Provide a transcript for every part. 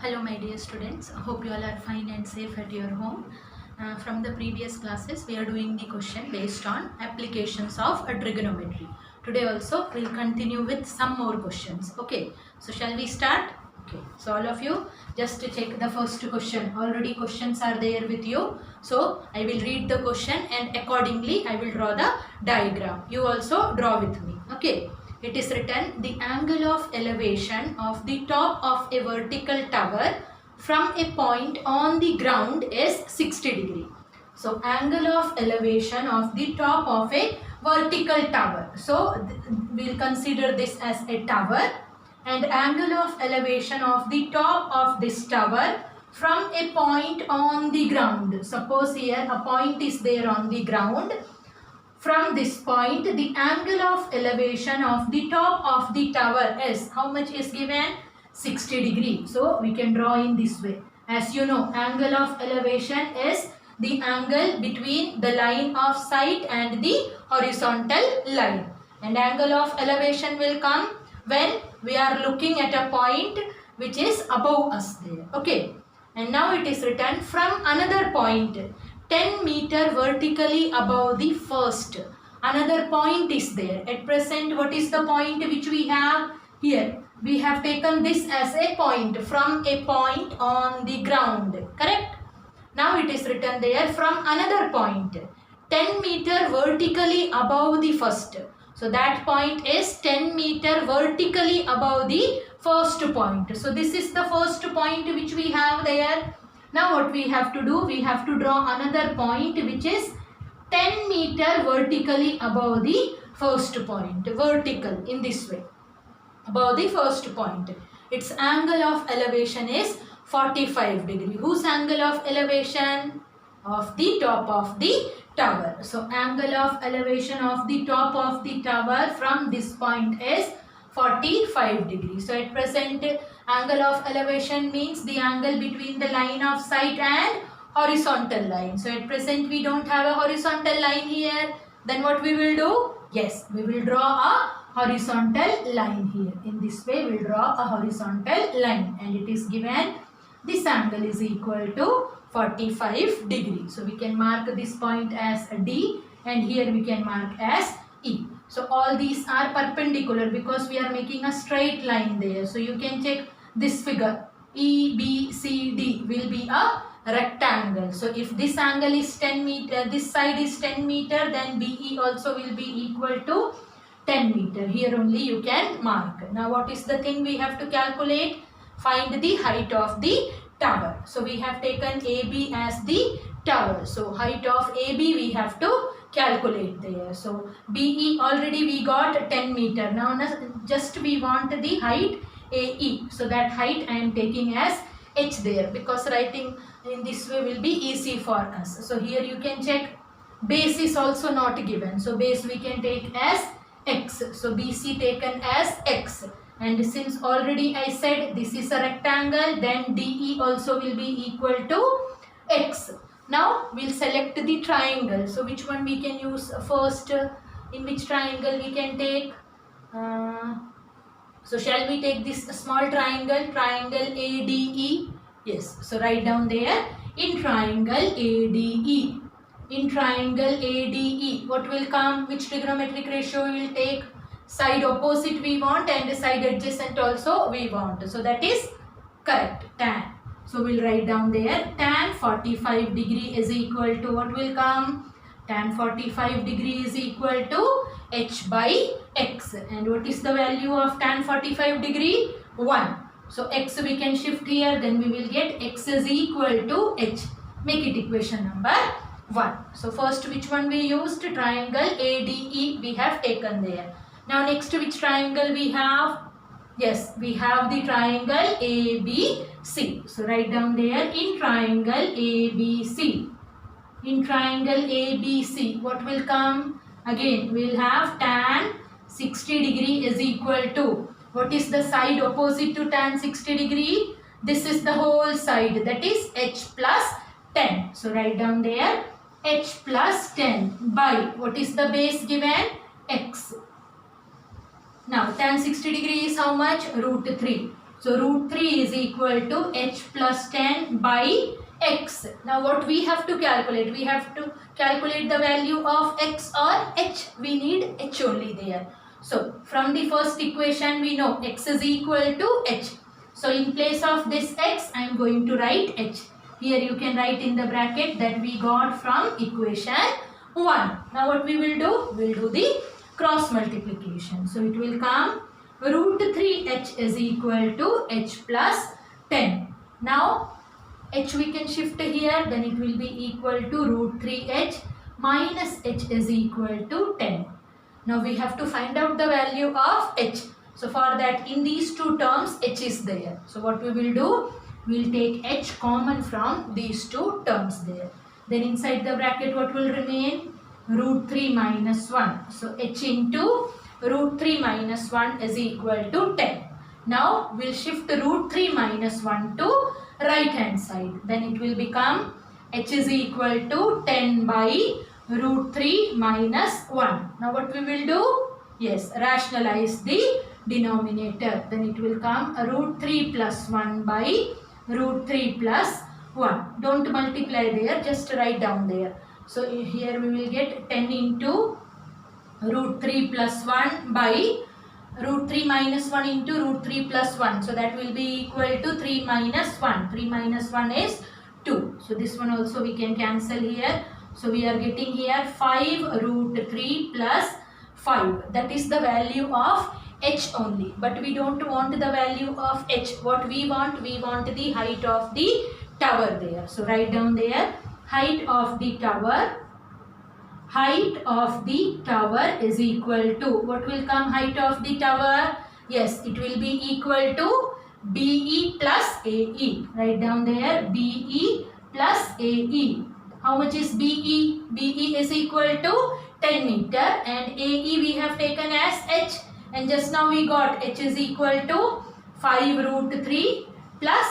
Hello my dear students, hope you all are fine and safe at your home. From the previous classes we are doing the question based on applications of trigonometry. Today also we will continue with some more questions. Okay, so shall we start? Okay, so all of you just check the first question. Already questions are there with you. So I will read the question and accordingly I will draw the diagram. You also draw with me. Okay. It is written the angle of elevation of the top of a vertical tower from a point on the ground is 60 degree. So angle of elevation of the top of a vertical tower. So we will consider this as a tower, and angle of elevation of the top of this tower from a point on the ground. Suppose here a point is there on the ground. From this point, the angle of elevation of the top of the tower is, how much is given? 60 degree. So, we can draw in this way. As you know, angle of elevation is the angle between the line of sight and the horizontal line. And angle of elevation will come when we are looking at a point which is above us there. Okay. And now it is written from another point 10 meter vertically above the first. Another point is there. At present, what is the point which we have here? We have taken this as a point, from a point on the ground. Correct? Now it is written there from another point 10 meter vertically above the first. So that point is 10 meter vertically above the first point. So this is the first point which we have there. Now what we have to do, we have to draw another point which is 10 meter vertically above the first point. Vertical in this way. Above the first point. Its angle of elevation is 45 degree. Whose angle of elevation? Of the top of the tower. So angle of elevation of the top of the tower from this point is 45 degrees. So at present angle of elevation means the angle between the line of sight and horizontal line. So at present we don't have a horizontal line here. Then what we will do? Yes, we will draw a horizontal line here. In this way we will draw a horizontal line, and it is given this angle is equal to 45 degrees. So we can mark this point as D, and here we can mark as E. So all these are perpendicular because we are making a straight line there. So you can check this figure. E, B, C, D will be a rectangle. So if this angle is 10 meter, this side is 10 meter, then BE also will be equal to 10 meter. Here only you can mark. Now what is the thing we have to calculate? Find the height of the tower. So we have taken AB as the tower. So height of AB we have to calculate there. So BE already we got 10 meter. Now just we want the height AE. So that height I am taking as H there, because writing in this way will be easy for us. So here you can check base is also not given. So base we can take as X. So BC taken as X. And since already I said this is a rectangle, then DE also will be equal to X. Now we'll select the triangle. So which one we can use first? In which triangle we can take? So shall we take this small triangle? Triangle ADE. Yes. So write down there. In triangle ADE. In triangle ADE, what will come? Which trigonometric ratio we will take? Side opposite we want, and side adjacent also we want. So that is correct. Tan. So we'll write down there. Tan 45 degree is equal to, what will come? Tan 45 degree is equal to H by X. And what is the value of tan 45 degree? 1. So X we can shift here, then we will get X is equal to H. Make it equation number 1. So first which one we used? Triangle ADE we have taken there. Now next which triangle we have? Yes, we have the triangle ABC. So write down there, in triangle ABC. In triangle ABC, what will come? Again we will have tan 60 degree is equal to, what is the side opposite to tan 60 degree? This is the whole side, that is H plus 10. So write down there H plus 10 by, what is the base given? X. Now tan 60 degree is how much? Root 3. So root 3 is equal to h plus 10 by x. Now what we have to calculate? We have to calculate the value of x or h. We need h only there. So from the first equation we know x is equal to h. So in place of this x I am going to write h. Here you can write in the bracket that we got from equation 1. Now what we will do? We will do the cross multiplication. So it will come root 3h is equal to h plus 10. Now h we can shift here, then it will be equal to root 3h minus h is equal to 10. Now we have to find out the value of h. So for that, in these two terms h is there. So what we will do? We will take h common from these two terms there. Then inside the bracket what will remain? Root 3 minus 1. So h into root 3 minus 1 is equal to 10. Now we'll shift root 3 minus 1 to right hand side. Then it will become h is equal to 10 by root 3 minus 1. Now what we will do? Yes, rationalize the denominator. Then it will come root 3 plus 1 by root 3 plus 1. Don't multiply there, just write down there. So here we will get 10 into root 3 plus 1 by root 3 minus 1 into root 3 plus 1. So that will be equal to 3 minus 1. 3 minus 1 is 2. So this one also we can cancel here. So we are getting here 5 root 3 plus 5. That is the value of h only. But we don't want the value of h. What we want? We want the height of the tower there. So write down there, height of the tower. Height of the tower is equal to, what will come height of the tower? Yes, it will be equal to BE plus AE. Write down there, BE plus AE. How much is BE? BE is equal to 10 meter and AE we have taken as h. And just now we got h is equal to 5 root 3 plus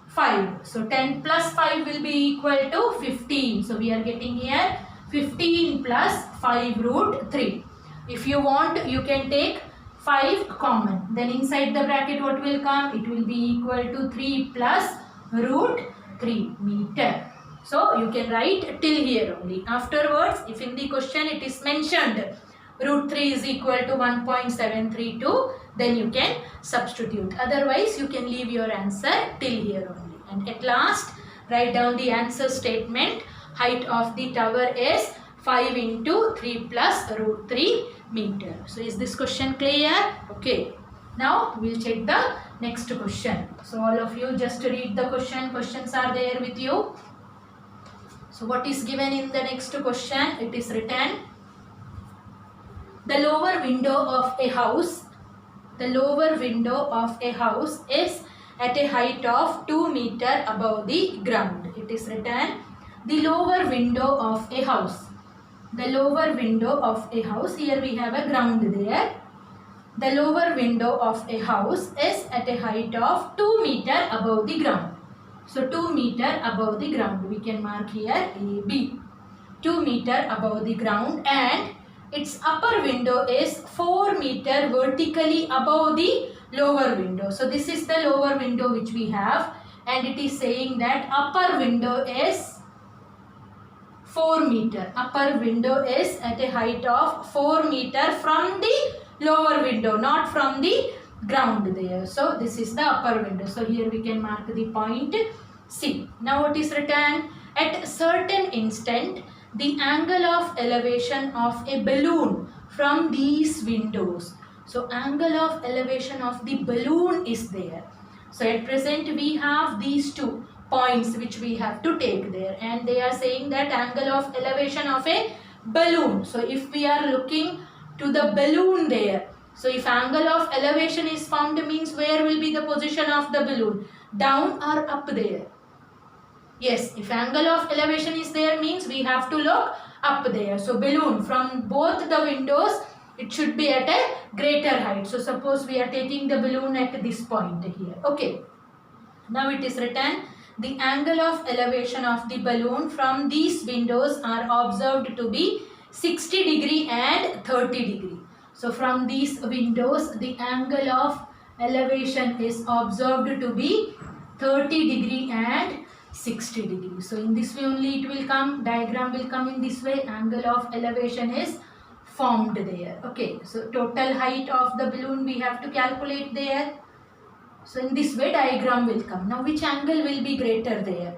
5. So 10 plus 5 will be equal to 15. So we are getting here 15 plus 5 root 3. If you want, you can take 5 common. Then inside the bracket what will come? It will be equal to 3 plus root 3 meter. So you can write till here only. Afterwards, if in the question it is mentioned root 3 is equal to 1.732, then you can substitute. Otherwise, you can leave your answer till here only. And at last, write down the answer statement. Height of the tower is 5 into 3 plus root 3 meter. So is this question clear? Okay. Now we'll check the next question. So all of you just read the question. Questions are there with you. So what is given in the next question? It is written, the lower window of a house is at a height of 2 meter above the ground. It is written, the lower window of a house. The lower window of a house, here we have a ground there. The lower window of a house is at a height of 2 meter above the ground. So 2 meter above the ground. We can mark here AB. 2 meter above the ground, and its upper window is 4 meter vertically above the lower window. So this is the lower window which we have, and it is saying that upper window is 4 meter. Upper window is at a height of 4 meter from the lower window, not from the ground there. So this is the upper window. So here we can mark the point C. Now what is written? At a certain instant, the angle of elevation of a balloon from these windows. So angle of elevation of the balloon is there. So at present we have these two points which we have to take there, and they are saying that angle of elevation of a balloon. So if we are looking to the balloon there, so if angle of elevation is found, means where will be the position of the balloon? Down or up there? Yes, if angle of elevation is there, means we have to look up there. So balloon from both the windows, it should be at a greater height. So suppose we are taking the balloon at this point here. Okay. Now it is written, the angle of elevation of the balloon from these windows are observed to be 60 degree and 30 degree. So from these windows, the angle of elevation is observed to be 30 degree and 60 degree. So in this way only it will come, diagram will come in this way, angle of elevation is formed there. Okay, so total height of the balloon we have to calculate there. So in this way diagram will come. Now which angle will be greater there?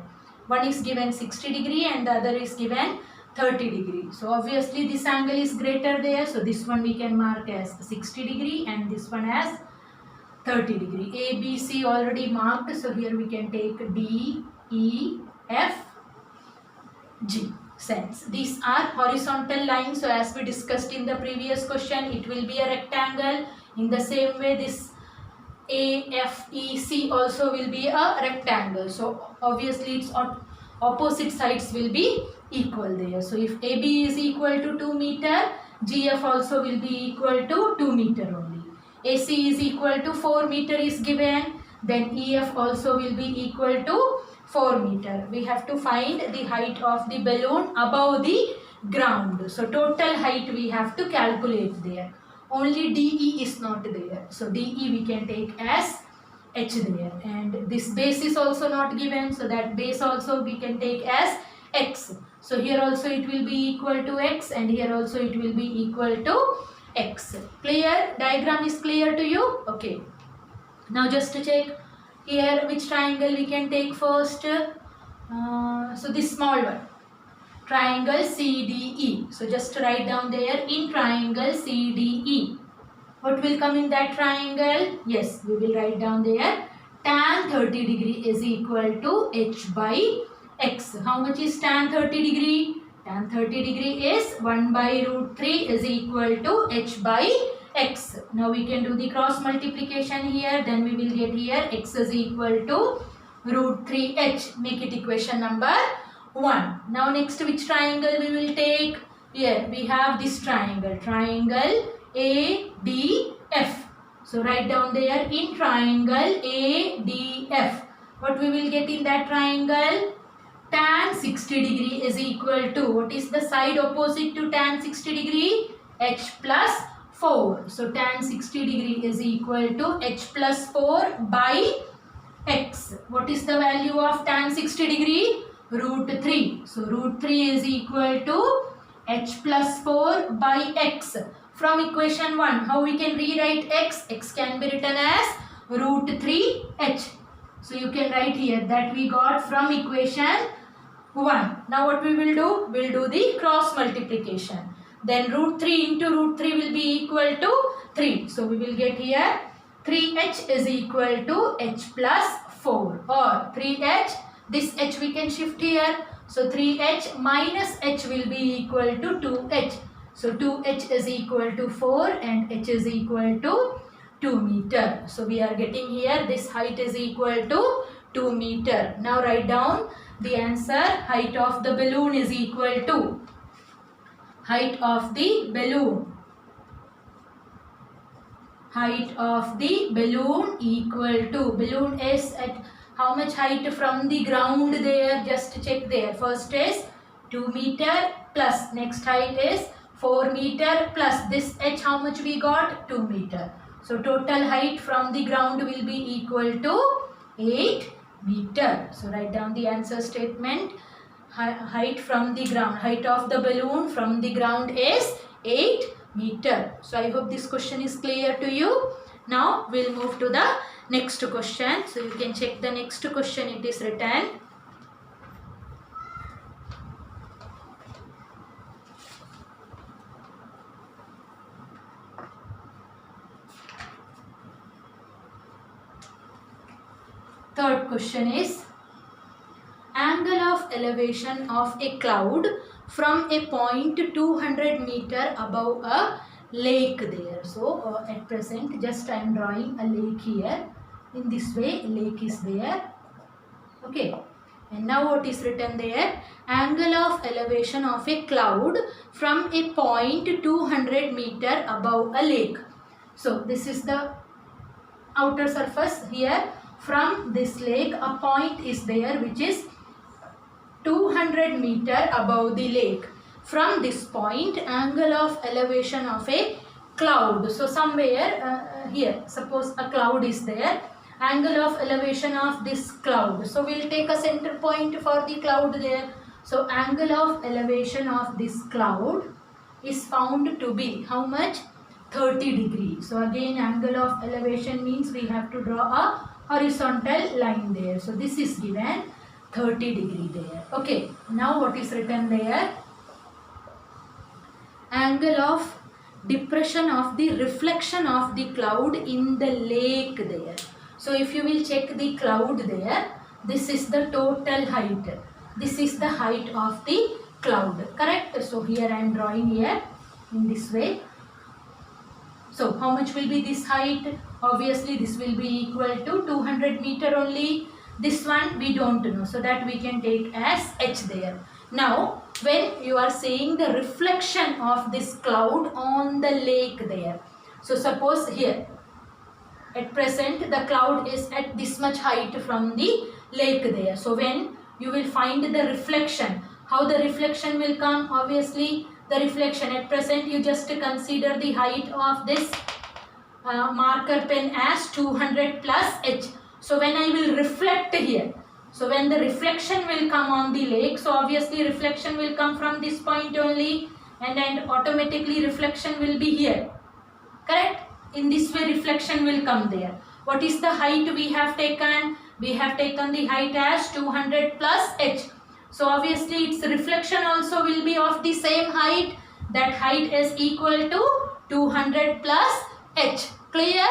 One is given 60 degree and the other is given 30 degree. So obviously this angle is greater there. So this one we can mark as 60 degree and this one as 30 degree. A, B, C already marked. So here we can take D, E, F, G. Sense. These are horizontal lines. So as we discussed in the previous question, it will be a rectangle. In the same way, this A, F, E, C also will be a rectangle. So obviously its opposite sides will be equal there. So if AB is equal to 2 meter, GF also will be equal to 2 meter only. AC is equal to 4 meter is given. Then EF also will be equal to 4 meter. We have to find the height of the balloon above the ground. So total height we have to calculate there. Only DE is not there. So DE we can take as H there. And this base is also not given. So that base also we can take as X. So here also it will be equal to X and here also it will be equal to X. Clear? Diagram is clear to you? Okay. Now just to check here which triangle we can take first. So this small one. Triangle CDE. So just write down there in triangle CDE. What will come in that triangle? Yes, we will write down there. Tan 30 degree is equal to H by X. How much is tan 30 degree? Tan 30 degree is 1 by root 3 is equal to H by X. Now we can do the cross multiplication here. Then we will get here X is equal to root 3H. Make it equation number 1. Now next which triangle we will take? Here we have this triangle. Triangle ADF. So write down there in triangle ADF. What we will get in that triangle? Tan 60 degree is equal to, what is the side opposite to tan 60 degree? H plus 4. So tan 60 degree is equal to H plus 4 by X. What is the value of tan 60 degree? Root 3. So root 3 is equal to H plus 4 by X. From equation 1, how we can rewrite X? X can be written as root 3H. So you can write here that we got from equation 1. Now what we will do? We will do the cross multiplication. Then root 3 into root 3 will be equal to 3. So we will get here 3H is equal to H plus 4 or 3H. This H we can shift here. So 3H minus H will be equal to 2H. So 2H is equal to 4 and H is equal to 2 meter. So we are getting here this height is equal to 2 meter. Now write down the answer. Height of the balloon is equal to, height of the balloon. Height of the balloon equal to, balloon is at how much height from the ground there? Just check there. First is 2 meter plus next height is 4 meter plus this H how much we got? 2 meter. So total height from the ground will be equal to 8 meter. So write down the answer statement. Height from the ground, height of the balloon from the ground is 8 meter. So I hope this question is clear to you. Now we'll move to the next question. So you can check the next question. It is written. Third question is, angle of elevation of a cloud from a point 200 meter above a lake there. So at present just I am drawing a lake here. In this way lake is there. Okay. And now what is written there? Angle of elevation of a cloud from a point 200 meter above a lake. So this is the outer surface here. From this lake a point is there which is 200 meter above the lake. From this point angle of elevation of a cloud. So somewhere here suppose a cloud is there, angle of elevation of this cloud. So we'll take a center point for the cloud there. So angle of elevation of this cloud is found to be how much? 30 degrees. So again angle of elevation means we have to draw a horizontal line there. So this is given 30 degree there. Okay, now what is written there? Angle of depression of the reflection of the cloud in the lake there. So if you will check the cloud there, this is the total height. This is the height of the cloud, correct? So here I am drawing here in this way. So how much will be this height? Obviously this will be equal to 200 meter only. This one we don't know, so that we can take as h there. Now when you are saying the reflection of this cloud on the lake there, so suppose here at present the cloud is at this much height from the lake there. So when you will find the reflection, how the reflection will come? Obviously the reflection at present you just consider the height of this marker pen as 200 plus h. So when I will reflect here, so when the reflection will come on the lake, so obviously reflection will come from this point only, and then automatically reflection will be here, correct? In this way reflection will come there. What is the height we have taken? We have taken the height as 200 plus h. So obviously its reflection also will be of the same height. That height is equal to 200 plus h. Clear?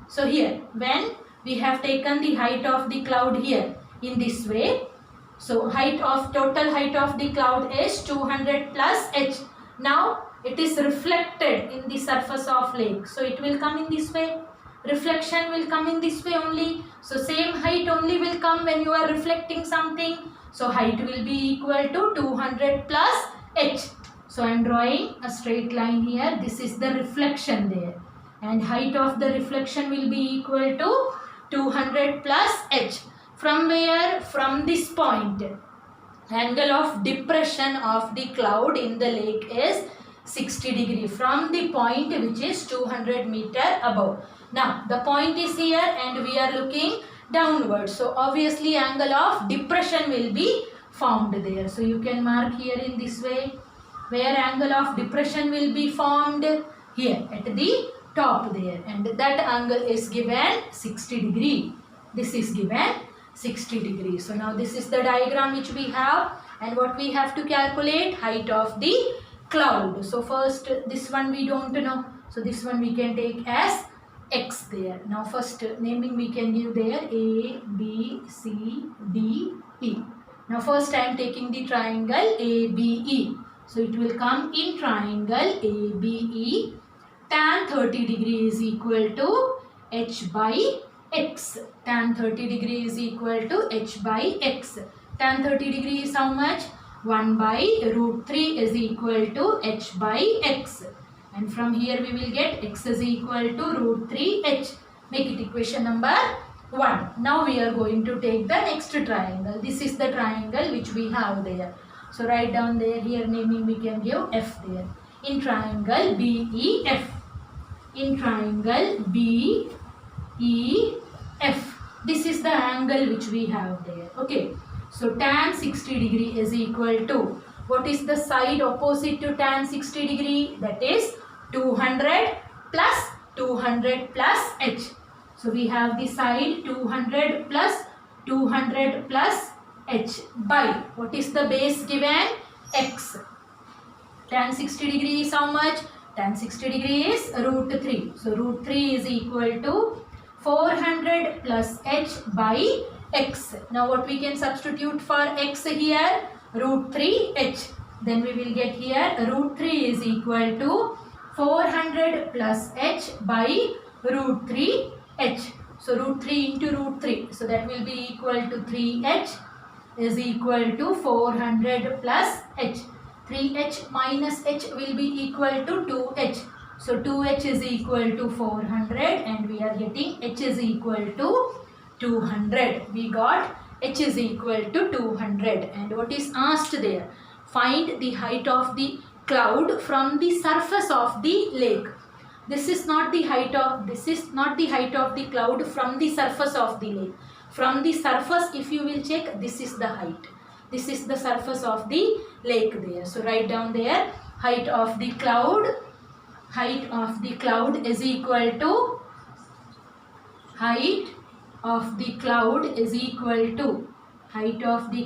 So here when we have taken the height of the cloud here in this way, so total height of the cloud is 200 plus h. Now it is reflected in the surface of lake, so it will come in this way. Reflection will come in this way only. So same height only will come when you are reflecting something. So height will be equal to 200 plus h. So I am drawing a straight line here. This is the reflection there, and height of the reflection will be equal to 200 plus h. From where? From this point. Angle of depression of the cloud in the lake is 60 degree from the point which is 200 meter above. Now the point is here and we are looking downwards. So obviously angle of depression will be formed there. So you can mark here in this way, where angle of depression will be formed here at the top there, and that angle is given 60 degree. This is given 60 degrees. So now this is the diagram which we have, and what we have to calculate? Height of the cloud. So first this one we don't know, so this one we can take as x there. Now first naming we can give there A, B, C, D, E. Now first I am taking the triangle ABE. So it will come in triangle ABE. Tan 30 degree is equal to h by x. Tan 30 degree is equal to h by x. Tan 30 degree is how much? 1 by root 3 is equal to h by x. And from here we will get x is equal to root 3h. Make it equation number 1. Now we are going to take the next triangle. This is the triangle which we have there. So write down there, here naming we can give f there. In triangle BEF. In triangle BEF. This is the angle which we have there. Okay. So tan 60 degree is equal to, what is the side opposite to tan 60 degree? That is 200 plus 200 plus h. So we have the side 200 plus 200 plus h by, what is the base given? X. Tan 60 degree is how much? Tan 60 degree is root 3. So root 3 is equal to 400 plus h by x. Now what we can substitute for x here? Root 3h. Then we will get here root 3 is equal to 400 plus h by root 3h. So root 3 into root 3. So that will be equal to 3h is equal to 400 plus h. 3h minus h will be equal to 2h. So 2h is equal to 400 and we are getting h is equal to 200. We got h is equal to 200. And what is asked there? Find the height of the cloud from the surface of the lake. this is not the height of the cloud from the surface of the lake. From the surface, if you will check, this is the height. This is the surface of the lake there. So write down there, height of the cloud is equal to height of the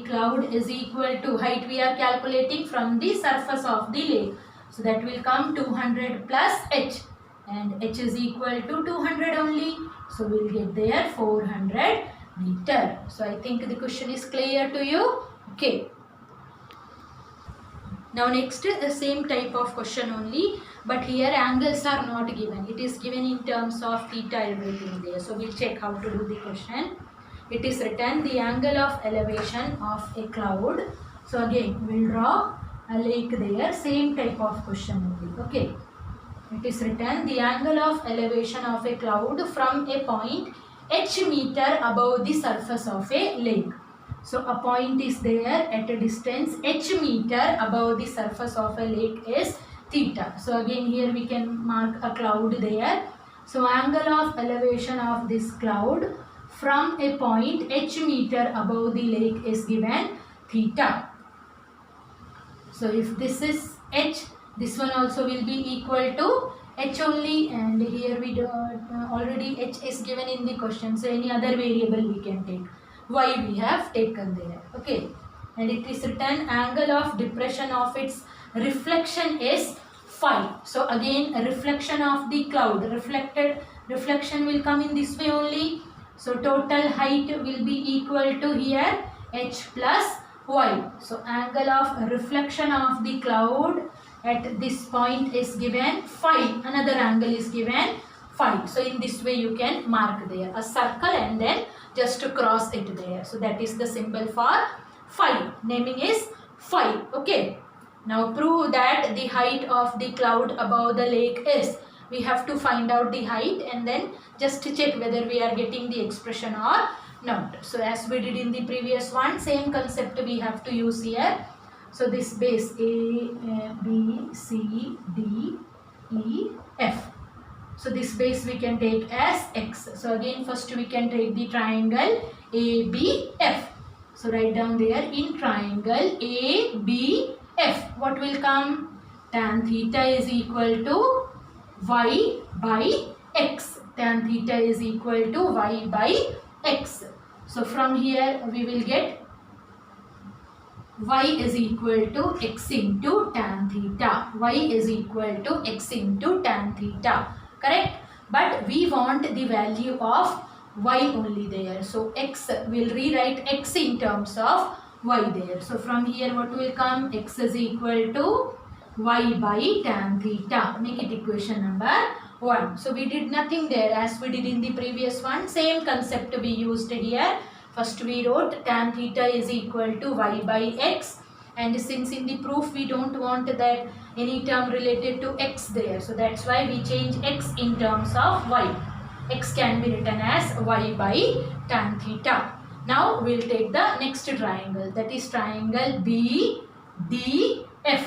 cloud we are calculating from the surface of the lake. So that will come 200 plus h, and h is equal to 200 only. So we will get there 400 meter. So I think the question is clear to you. Okay. Now next, the same type of question only, but here angles are not given. It is given in terms of theta, everything there. So we'll check how to do the question. It is written the angle of elevation of a cloud. So again, we'll draw a lake there. Same type of question only. Okay. It is written the angle of elevation of a cloud from a point h meter above the surface of a lake. So a point is there at a distance h meter above the surface of a lake is theta. So again here we can mark a cloud there. So angle of elevation of this cloud from a point h meter above the lake is given theta. So if this is h, this one also will be equal to h only, and here we do already h is given in the question. So any other variable we can take. Y we have taken there. Okay. And it is written angle of depression of its reflection is phi. So again a reflection of the cloud. Reflection will come in this way only. So total height will be equal to here h plus y. So angle of reflection of the cloud at this point is given phi. Another angle is given phi. So in this way you can mark there a circle and then just to cross it there. So that is the symbol for phi. Naming is phi. Okay. Now prove that the height of the cloud above the lake is. We have to find out the height and then just to check whether we are getting the expression or not. So as we did in the previous one, same concept we have to use here. So this base A, B, C, D, E, F. So this base we can take as x. So again first we can take the triangle ABF. So write down there in triangle ABF. What will come? Tan theta is equal to y by x. Tan theta is equal to y by x. So from here we will get y is equal to x into tan theta. Y is equal to x into tan theta. Correct? But we want the value of y only there. So x, will rewrite x in terms of y there. So from here what will come? X is equal to y by tan theta. Make it equation number 1. So we did nothing there as we did in the previous one. Same concept we used here. First we wrote tan theta is equal to y by x. And since in the proof we don't want that any term related to x there. So that's why we change x in terms of y. X can be written as y by tan theta. Now we'll take the next triangle, that is triangle BDF.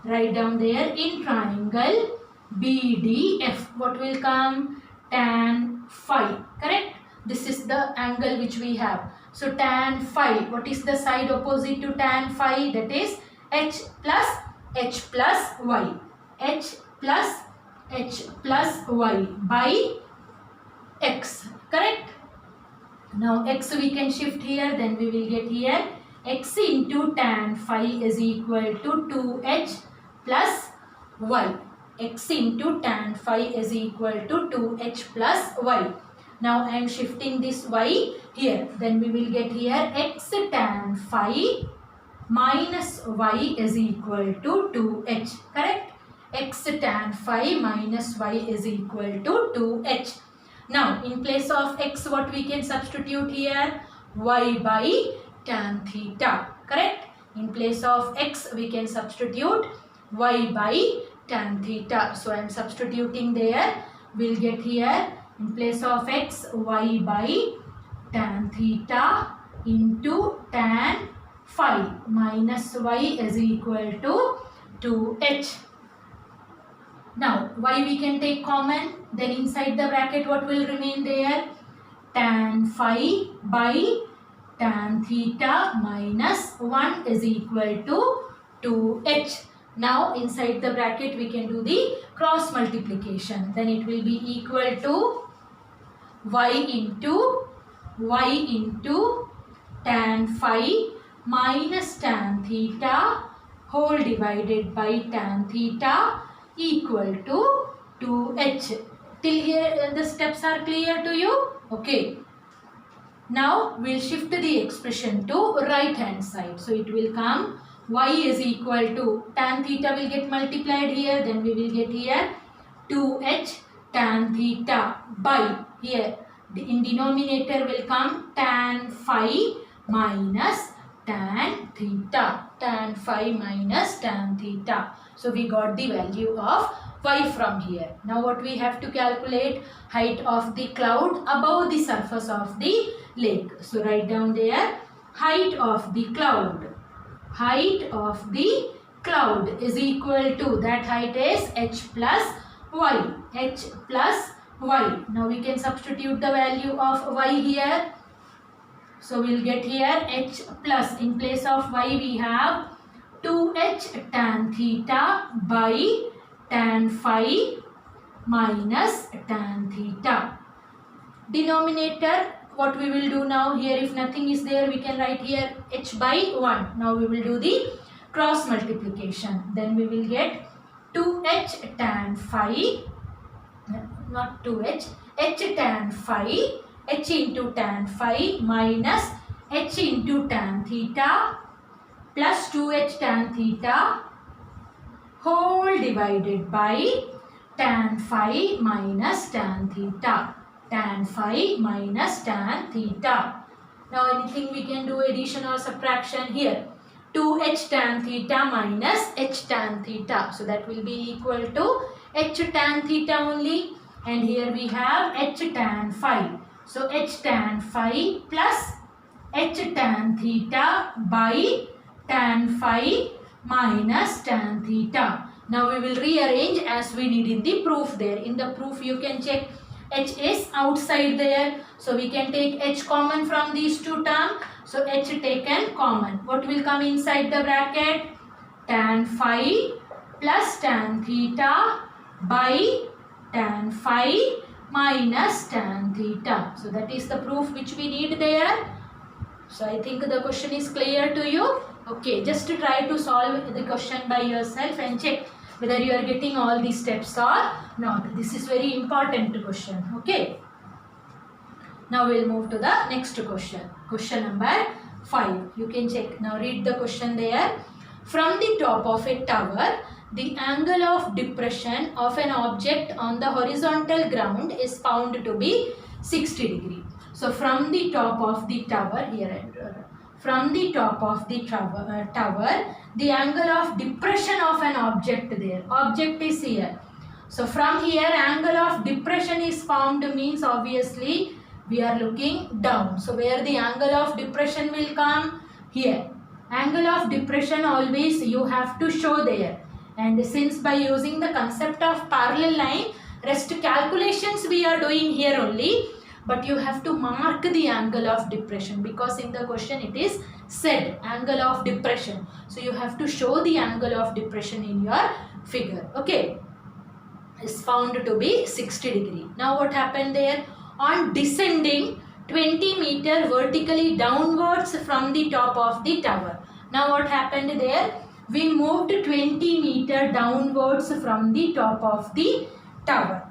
Write down there in triangle BDF. What will come? Tan phi. Correct? This is the angle which we have. So tan phi, what is the side opposite to tan phi? That is h plus y. H plus y by x. Correct? Now x we can shift here, then we will get here x into tan phi is equal to 2h plus y. X into tan phi is equal to 2h plus y. Now I am shifting this y here. Then we will get here x tan phi minus y is equal to 2h. Correct? X tan phi minus y is equal to 2h. Now in place of x what we can substitute here? Y by tan theta. Correct? In place of x we can substitute y by tan theta. So I am substituting there. We'll get here in place of x y by tan theta into tan phi minus y is equal to 2h. Now y we can take common, then inside the bracket what will remain there? Tan phi by tan theta minus 1 is equal to 2h. Now inside the bracket we can do the cross multiplication. Then it will be equal to y into tan phi minus tan theta whole divided by tan theta equal to 2h. Till here the steps are clear to you? Okay. Now we'll shift the expression to right hand side. So it will come y is equal to tan theta will get multiplied here. Then we will get here 2h tan theta by here. In denominator will come tan phi minus tan theta. Tan phi minus tan theta. So we got the value of y from here. Now what we have to calculate? Height of the cloud above the surface of the lake. So write down there, height of the cloud. Height of the cloud is equal to, that height is h plus y. H plus y. Now we can substitute the value of y here. So we'll get here h plus, in place of y we have 2h tan theta by tan phi minus tan theta. Denominator, what we will do now here, if nothing is there we can write here h by 1. Now we will do the cross multiplication. Then we will get 2h tan phi, not 2h, h tan phi, h into tan phi minus h into tan theta plus 2h tan theta whole divided by tan phi minus tan theta. Tan phi minus tan theta. Now anything we can do addition or subtraction here. 2h tan theta minus h tan theta. So that will be equal to h tan theta only. And here we have h tan phi. So h tan phi plus h tan theta by tan phi minus tan theta. Now we will rearrange as we need in the proof there. In the proof you can check h is outside there. So we can take h common from these two terms. So h taken common. What will come inside the bracket? Tan phi plus tan theta by tan phi minus tan theta. So that is the proof which we need there. So I think the question is clear to you. Okay, just to try to solve the question by yourself and check whether you are getting all these steps or not. This is very important question. Okay. Now we will move to the next question. Question number 5. You can check. Now read the question there. From the top of a tower, the angle of depression of an object on the horizontal ground is found to be 60 degree. So from the top of the tower, from the top of the tower, the angle of depression of an object there. Object is here. So from here, angle of depression is found means obviously we are looking down. So where the angle of depression will come? Here. Angle of depression always you have to show there. And since by using the concept of parallel line, rest calculations we are doing here only. But you have to mark the angle of depression because in the question it is said angle of depression. So you have to show the angle of depression in your figure. Okay. Is found to be 60 degree. Now what happened there? On descending 20 meter vertically downwards from the top of the tower. Now what happened there? We moved 20 meter downwards from the top of the tower.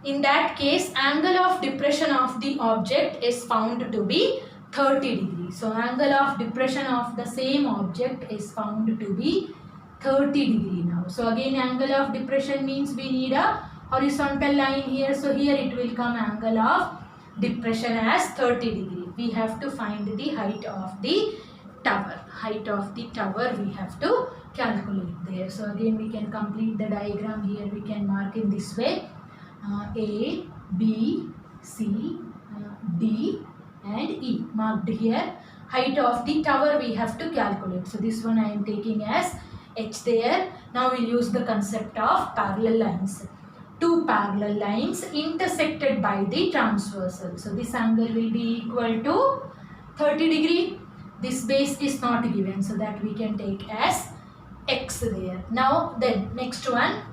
In that case, angle of depression of the object is found to be 30 degrees. So angle of depression of the same object is found to be 30 degree now. So again angle of depression means we need a horizontal line here. So here it will come angle of depression as 30 degree. We have to find the height of the tower. Height of the tower we have to calculate there. So again we can complete the diagram here. We can mark in this way. A, B, C, D and E marked here. Height of the tower we have to calculate. So this one I am taking as h there. Now we'll use the concept of parallel lines. Two parallel lines intersected by the transversal. So this angle will be equal to 30 degree. This base is not given, so that we can take as x there. Now then next one,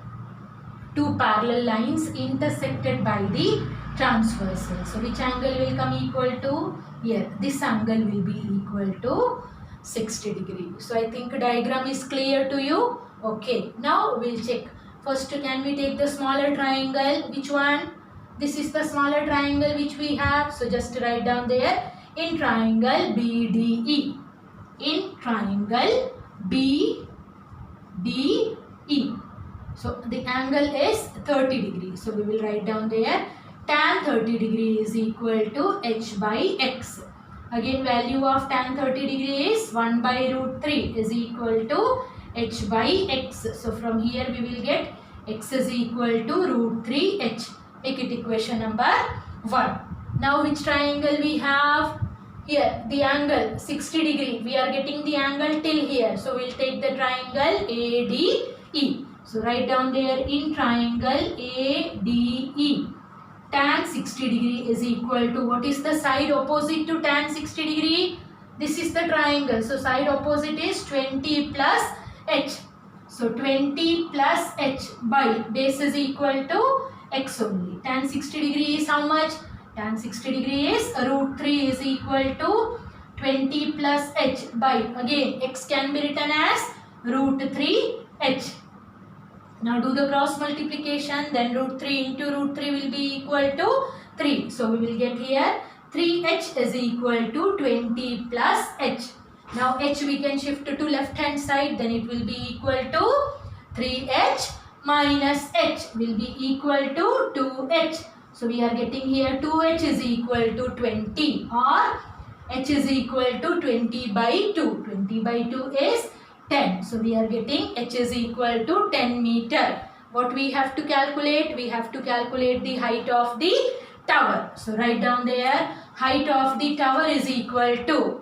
two parallel lines intersected by the transversal. So which angle will come equal to? Here, this angle will be equal to 60 degree. So I think diagram is clear to you. Okay, now we'll check. First, can we take the smaller triangle? Which one? This is the smaller triangle which we have. So just write down there, in triangle BDE. In triangle BDE. So the angle is 30 degrees. So we will write down there, tan 30 degree is equal to h by x. Again, value of tan 30 degree is 1 by root 3 is equal to h by x. So from here we will get x is equal to root 3h. Make it equation number 1. Now which triangle we have? Here the angle 60 degree. We are getting the angle till here. So we will take the triangle ADE. So write down there, in triangle ADE. Tan 60 degree is equal to, what is the side opposite to tan 60 degree? This is the triangle. So side opposite is 20 plus h. So 20 plus h by base is equal to x only. Tan 60 degree is how much? Tan 60 degree is root 3 is equal to 20 plus h by, again x can be written as root 3h. Now do the cross multiplication, then root 3 into root 3 will be equal to 3. So we will get here 3h is equal to 20 plus h. Now h we can shift to left hand side, then it will be equal to 3h minus h will be equal to 2h. So we are getting here 2h is equal to 20, or h is equal to 20 by 2. 20 by 2 is 10. So we are getting h is equal to 10 meter. What we have to calculate? We have to calculate the height of the tower. So write down there, height of the tower is equal to,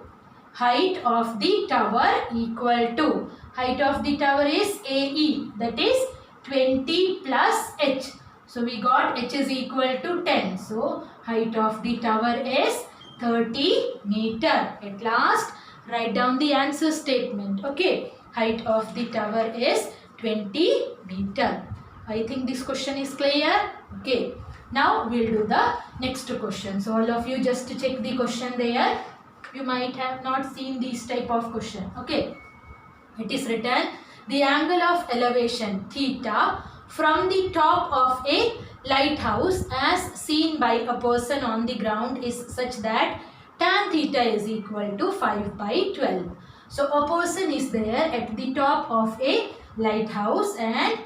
height of the tower equal to, height of the tower is AE, that is 20 plus h. So we got h is equal to 10. So height of the tower is 30 meter. At last, write down the answer statement. Okay, height of the tower is 20 meter. I think this question is clear. Okay, now we'll do the next question. So all of you just check the question there. You might have not seen this type of question. Okay, it is written, the angle of elevation theta from the top of a lighthouse as seen by a person on the ground is such that tan theta is equal to 5 by 12. So a person is there at the top of a lighthouse and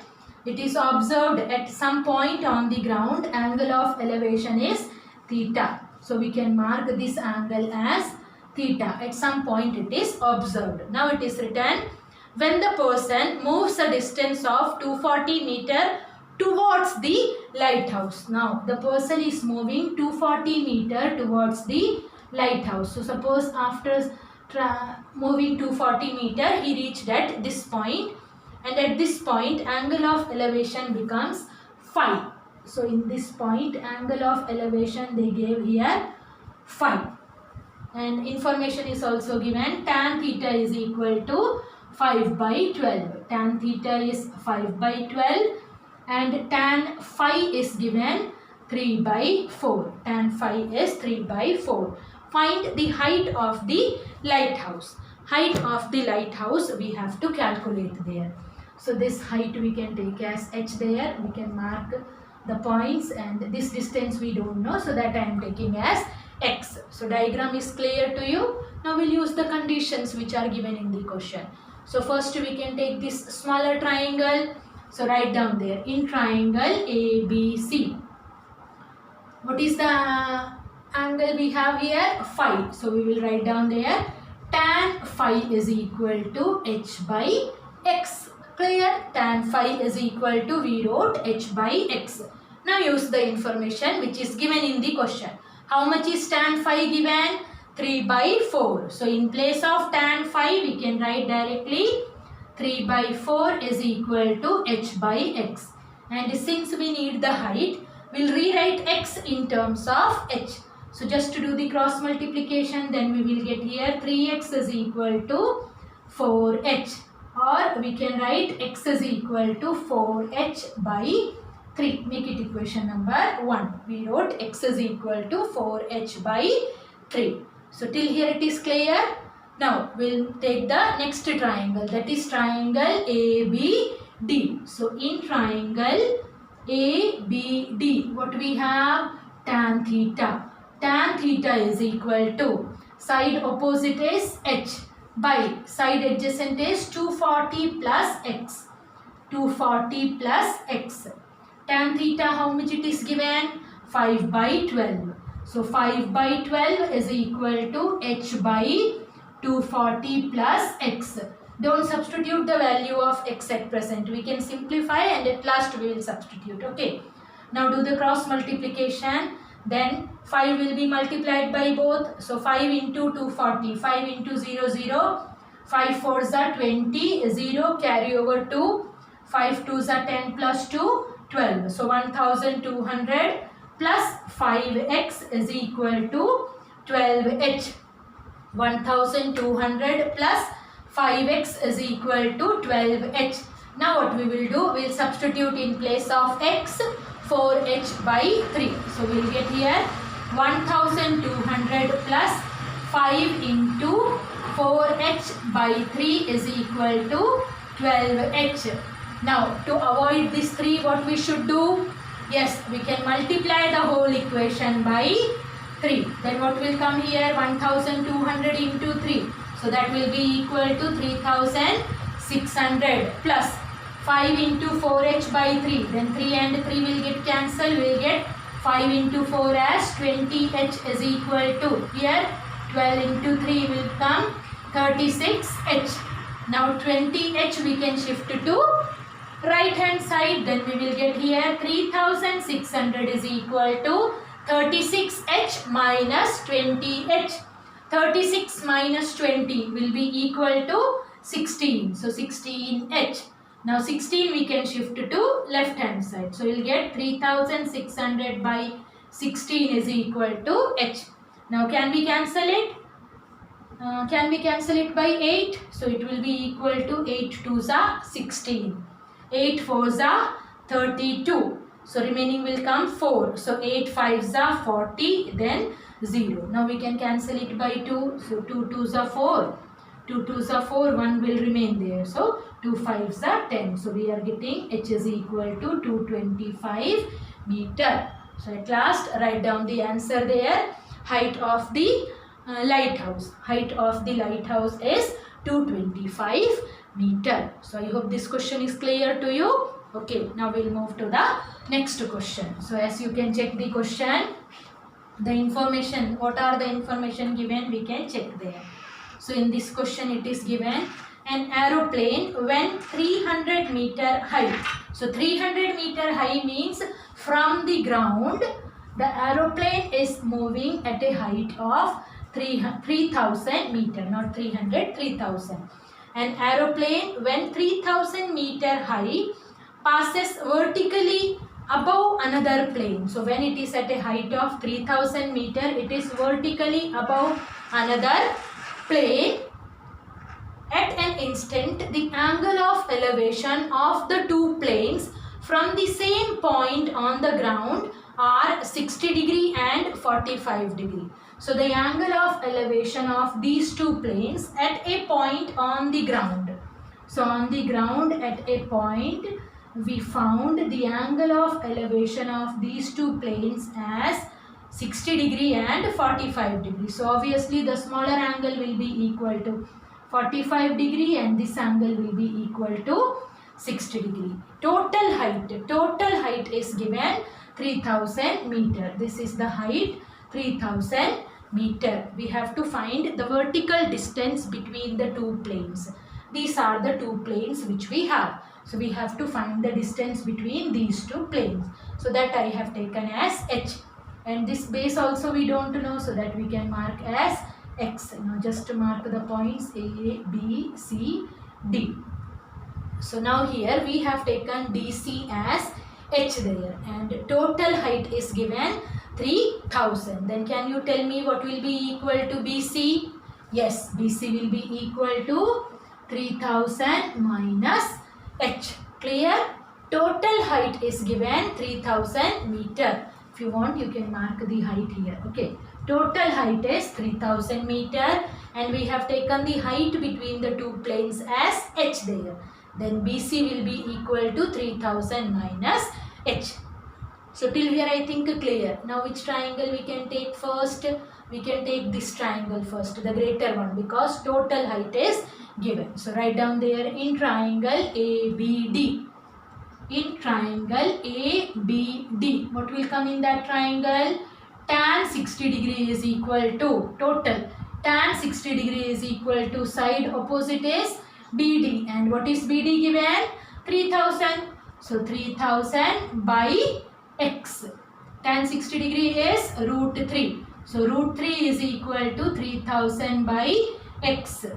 it is observed at some point on the ground, angle of elevation is theta. So we can mark this angle as theta. At some point it is observed. Now it is written, when the person moves a distance of 240 meter towards the lighthouse. Now the person is moving 240 meter towards the lighthouse. So suppose after moving 240 meter he reached at this point, and at this point angle of elevation becomes 5. So in this point angle of elevation they gave here 5, and information is also given, tan theta is equal to 5 by 12. Tan theta is 5 by 12 and tan phi is given 3 by 4. Tan phi is 3 by 4. Find the height of the lighthouse. Height of the lighthouse we have to calculate there. So this height we can take as h there. We can mark the points, and this distance we don't know, so that I am taking as x. So diagram is clear to you. Now we'll use the conditions which are given in the question. So first we can take this smaller triangle. So write down there, in triangle ABC. What is the angle we have here? Phi. So we will write down there, tan phi is equal to h by x. Clear? Tan phi is equal to, we wrote h by x. Now use the information which is given in the question. How much is tan phi given? 3 by 4. So in place of tan phi we can write directly 3 by 4 is equal to h by x. And since we need the height, we'll rewrite x in terms of h. So just to do the cross multiplication, then we will get here 3x is equal to 4h, or we can write x is equal to 4h by 3. Make it equation number 1. We wrote x is equal to 4h by 3. So till here it is clear. Now we'll take the next triangle, that is triangle ABD. So in triangle ABD, what we have? Tan theta. Tan theta is equal to, side opposite is h by side adjacent is 240 plus x. 240 plus x. Tan theta, how much it is given? 5 by 12. So 5 by 12 is equal to h by 240 plus x. Don't substitute the value of x at present. We can simplify and at last we will substitute. Okay. Now do the cross multiplication. Then 5 will be multiplied by both. So 5 into 240. 5 into 0, 0. 5 4s are 20. 0 carry over 2. 5 2s are 10 plus 2. 12. So 1200 plus 5x is equal to 12h. 1200 plus 5x is equal to 12h. Now what we will do, we will substitute in place of x 4h by 3. So we will get here 1200 plus 5 into 4h by 3 is equal to 12h. Now to avoid this 3, what we should do? Yes, we can multiply the whole equation by 3. Then what will come here? 1200 into 3. So that will be equal to 3600 plus 5 into 4h by 3. Then 3 and 3 will get cancelled. We will get 5 into 4 as 20h is equal to, here 12 into 3 will come 36h. Now 20h we can shift to right hand side. Then we will get here 3600 is equal to 36h minus 20h. 36 minus 20 will be equal to 16. So 16h. Now 16 we can shift to left hand side. So we'll get 3600 by 16 is equal to h. Now can we cancel it? Can we cancel it by 8? So it will be equal to 8 2s are 16. 8 4s are 32. So remaining will come 4. So 8 5s are 40. Then 0. Now we can cancel it by 2. So 2 2s are 4. 2 2s are 4. 1 will remain there. So 2 5s are 10. So we are getting h is equal to 225 meter. So at last write down the answer there. Height of the lighthouse. Height of the lighthouse is 225 meter. So I hope this question is clear to you. Okay, now we'll move to the next question. So as you can check the question, the information, what are the information given, we can check there. So in this question it is given an aeroplane when 300 meter high. So 300 meter high means from the ground the aeroplane is moving at a height of 3000 meter, not 300, 3000. An aeroplane when 3000 meter high passes vertically above another plane. So when it is at a height of 3000 meter, it is vertically above another plane. At an instant, the angle of elevation of the two planes from the same point on the ground are 60 degree and 45 degree. So the angle of elevation of these two planes at a point on the ground. So on the ground at a point, we found the angle of elevation of these two planes as 60 degree and 45 degree. So obviously the smaller angle will be equal to 45 degree and this angle will be equal to 60 degree. Total height is given 3000 meter. This is the height 3000 meter. We have to find the vertical distance between the two planes. These are the two planes which we have. So we have to find the distance between these two planes. So that I have taken as h. And this base also we don't know, so that we can mark as x. Now just to mark the points A, B, C, D. So now here we have taken DC as h there, and total height is given 3000. Then can you tell me what will be equal to BC? Yes, BC will be equal to 3000 minus h. Clear? Total height is given 3000 meter. If you want, you can mark the height here. Okay. Total height is 3000 meter, and we have taken the height between the two planes as h there. Then BC will be equal to 3000 minus h. So till here I think clear. Now which triangle we can take first? We can take this triangle first, the greater one, because total height is given. So write down there, in triangle ABD. In triangle ABD, what will come in that triangle? Tan 60 degree is equal to total. Tan 60 degree is equal to side opposite is BD. And what is BD given? 3000. So 3000 by x. Tan 60 degree is root 3. So root 3 is equal to 3000 by x.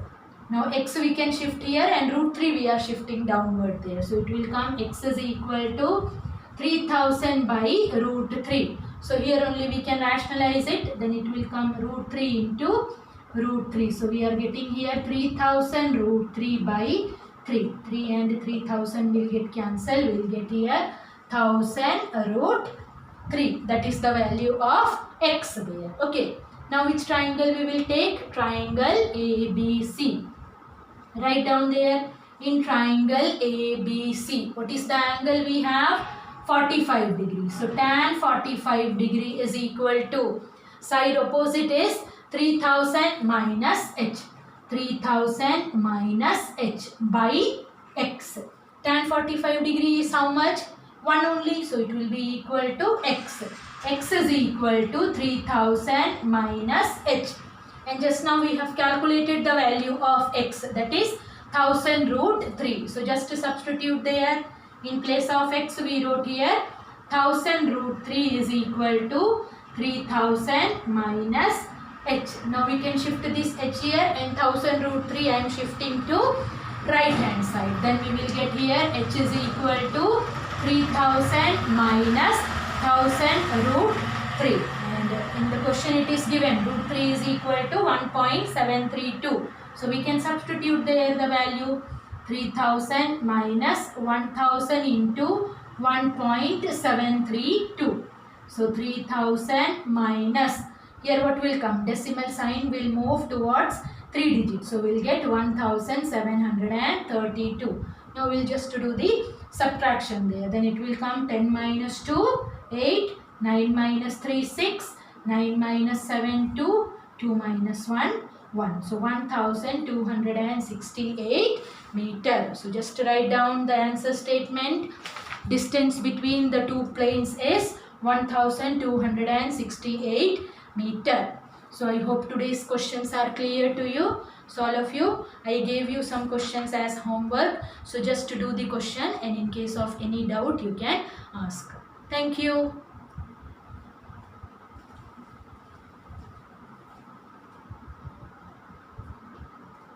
Now x we can shift here, and root 3 we are shifting downward there. So it will come x is equal to 3000 by root 3. So here only we can rationalize it. Then it will come root 3 into root 3. So we are getting here 3000 root 3 by 3. 3 and 3000 will get cancelled. We will get here 1000 root 3. That is the value of x there. Okay. Now which triangle we will take? Triangle ABC. Write down there, in triangle ABC. What is the angle we have? 45 degrees. So tan 45 degree is equal to, side opposite is 3000 minus h. 3000 minus h by x. Tan 45 degree is how much? 1 only. So it will be equal to x. X is equal to 3000 minus h. And just now we have calculated the value of x, that is 1000 root 3. So just to substitute there, in place of x we wrote here 1000 root 3 is equal to 3000 minus h. Now we can shift this h here, and 1000 root 3 I am shifting to right hand side. Then we will get here h is equal to 3000 minus 1000 root 3. And in the question it is given root 3 is equal to 1.732. So we can substitute there the value 3000 minus 1000 into 1.732. So 3000 minus, here what will come? Decimal sign will move towards 3 digits. So we will get 1732. Now we will just do the subtraction there. Then it will come 10 minus 2, 8, 9 minus 3, 6, 9 minus 7, 2, 2 minus 1, 1. So 1268 meter. So just write down the answer statement. Distance between the two planes is 1268 meter. So I hope today's questions are clear to you. So all of you, I gave you some questions as homework. So just to do the question, and in case of any doubt you can ask. Thank you.